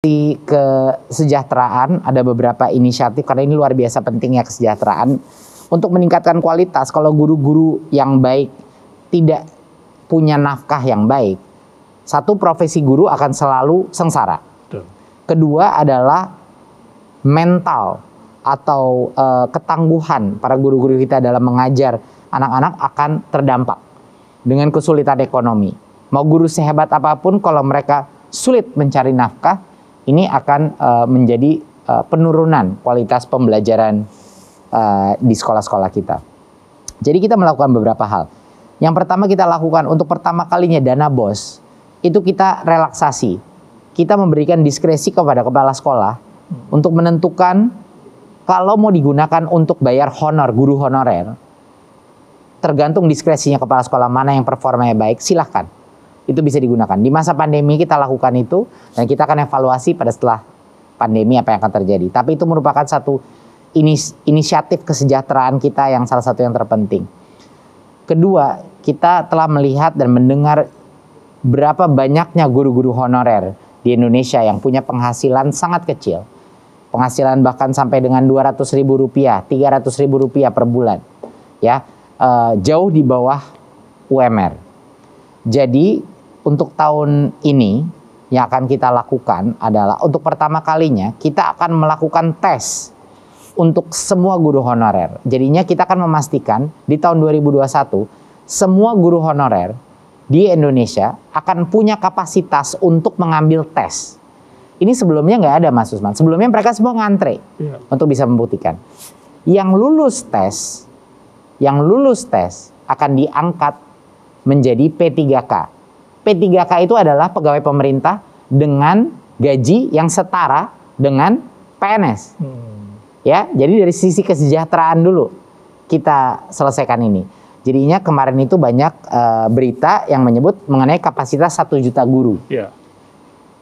Di kesejahteraan ada beberapa inisiatif karena ini luar biasa pentingnya kesejahteraan untuk meningkatkan kualitas. Kalau guru-guru yang baik tidak punya nafkah yang baik, satu, profesi guru akan selalu sengsara. Kedua adalah mental atau ketangguhan para guru-guru kita dalam mengajar anak-anak akan terdampak dengan kesulitan ekonomi. Mau guru sehebat apapun kalau mereka sulit mencari nafkah, ini akan menjadi penurunan kualitas pembelajaran di sekolah-sekolah kita. Jadi kita melakukan beberapa hal. Yang pertama kita lakukan untuk pertama kalinya dana BOS, itu kita relaksasi. Kita memberikan diskresi kepada kepala sekolah untuk menentukan kalau mau digunakan untuk bayar honor, guru honorer. Tergantung diskresinya kepala sekolah mana yang performanya baik, silahkan. Itu bisa digunakan. Di masa pandemi kita lakukan itu dan kita akan evaluasi pada setelah pandemi apa yang akan terjadi. Tapi itu merupakan satu inisiatif kesejahteraan kita yang salah satu yang terpenting. Kedua, kita telah melihat dan mendengar berapa banyaknya guru-guru honorer di Indonesia yang punya penghasilan sangat kecil. Penghasilan bahkan sampai dengan Rp200.000, Rp300.000 per bulan. Ya, jauh di bawah UMR. Jadi untuk tahun ini yang akan kita lakukan adalah untuk pertama kalinya kita akan melakukan tes untuk semua guru honorer. Jadinya kita akan memastikan di tahun 2021 semua guru honorer di Indonesia akan punya kapasitas untuk mengambil tes. Ini sebelumnya nggak ada, Mas Usman. Sebelumnya mereka semua ngantre untuk bisa membuktikan. Yang lulus tes akan diangkat menjadi P3K. P3K itu adalah pegawai pemerintah dengan gaji yang setara dengan PNS. Ya, jadi dari sisi kesejahteraan dulu kita selesaikan ini. Jadinya kemarin itu banyak berita yang menyebut mengenai kapasitas 1 juta guru.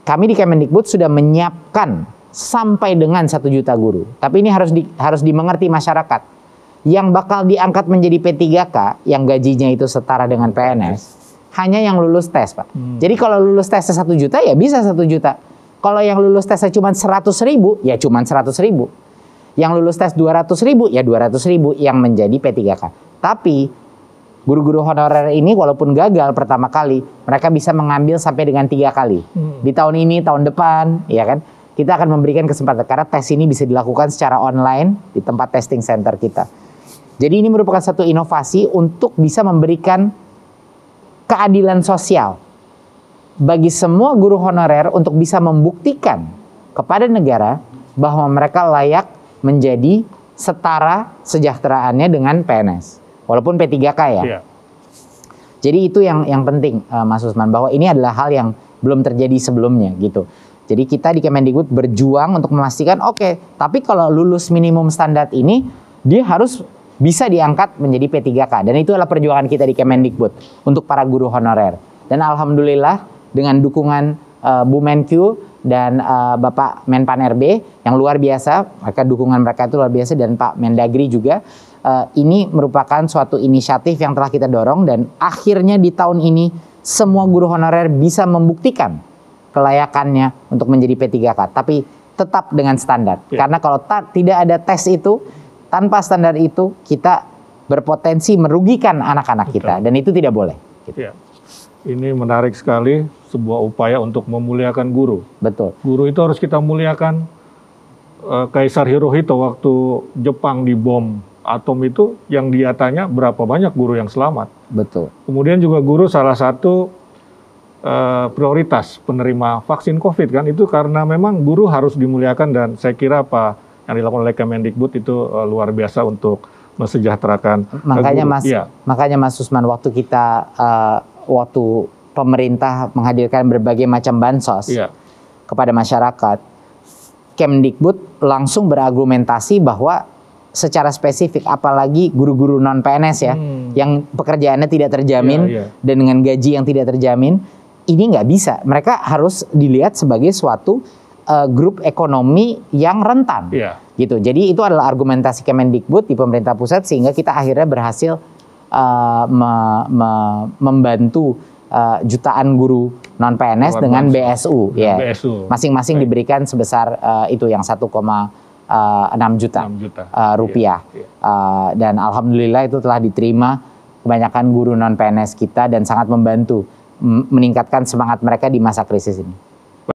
Kami di Kemendikbud sudah menyiapkan sampai dengan 1 juta guru. Tapi ini harus dimengerti masyarakat. Yang bakal diangkat menjadi P3K, yang gajinya itu setara dengan PNS, hanya yang lulus tes, Pak. Jadi kalau lulus tesnya 1 juta, ya bisa 1 juta. Kalau yang lulus tesnya cuma 100.000, ya cuma 100.000. Yang lulus tes 200.000, ya 200.000 yang menjadi P3K. Tapi guru-guru honorer ini walaupun gagal pertama kali, mereka bisa mengambil sampai dengan 3 kali. Di tahun ini, tahun depan, ya kan? Kita akan memberikan kesempatan karena tes ini bisa dilakukan secara online di tempat testing center kita. Jadi ini merupakan satu inovasi untuk bisa memberikan keadilan sosial bagi semua guru honorer untuk bisa membuktikan kepada negara bahwa mereka layak menjadi setara sejahteraannya dengan PNS. Walaupun P3K ya. Jadi itu yang penting, Mas Usman, bahwa ini adalah hal yang belum terjadi sebelumnya gitu. Jadi kita di Kemendikbud berjuang untuk memastikan oke, tapi kalau lulus minimum standar ini dia harus bisa diangkat menjadi P3K. Dan itu adalah perjuangan kita di Kemendikbud untuk para guru honorer. Dan alhamdulillah dengan dukungan Bu Menkyu dan Bapak Menpan RB yang luar biasa, dukungan mereka itu luar biasa, dan Pak Mendagri juga, ini merupakan suatu inisiatif yang telah kita dorong dan akhirnya di tahun ini semua guru honorer bisa membuktikan kelayakannya untuk menjadi P3K, tapi tetap dengan standar. Karena kalau tidak ada tes itu, tanpa standar itu kita berpotensi merugikan anak-anak kita, dan itu tidak boleh. Gitu. Ini menarik sekali, sebuah upaya untuk memuliakan guru. Betul. Guru itu harus kita muliakan. Kaisar Hirohito waktu Jepang dibom atom itu, yang dia tanya berapa banyak guru yang selamat. Betul. Kemudian juga guru salah satu prioritas penerima vaksin COVID kan, itu karena memang guru harus dimuliakan, dan saya kira apa yang dilakukan oleh Kemendikbud itu luar biasa untuk mensejahterakan makanya guru. Makanya Mas Usman, waktu kita waktu pemerintah menghadirkan berbagai macam bansos kepada masyarakat, Kemendikbud langsung berargumentasi bahwa secara spesifik, apalagi guru-guru non PNS ya, yang pekerjaannya tidak terjamin dan dengan gaji yang tidak terjamin, ini nggak bisa. Mereka harus dilihat sebagai suatu grup ekonomi yang rentan, gitu. Jadi itu adalah argumentasi Kemendikbud di pemerintah pusat, sehingga kita akhirnya berhasil membantu jutaan guru non PNS dengan BSU, ya. BSU. Masing-masing diberikan sebesar itu yang 1,6 juta rupiah. Dan alhamdulillah itu telah diterima kebanyakan guru non PNS kita dan sangat membantu meningkatkan semangat mereka di masa krisis ini.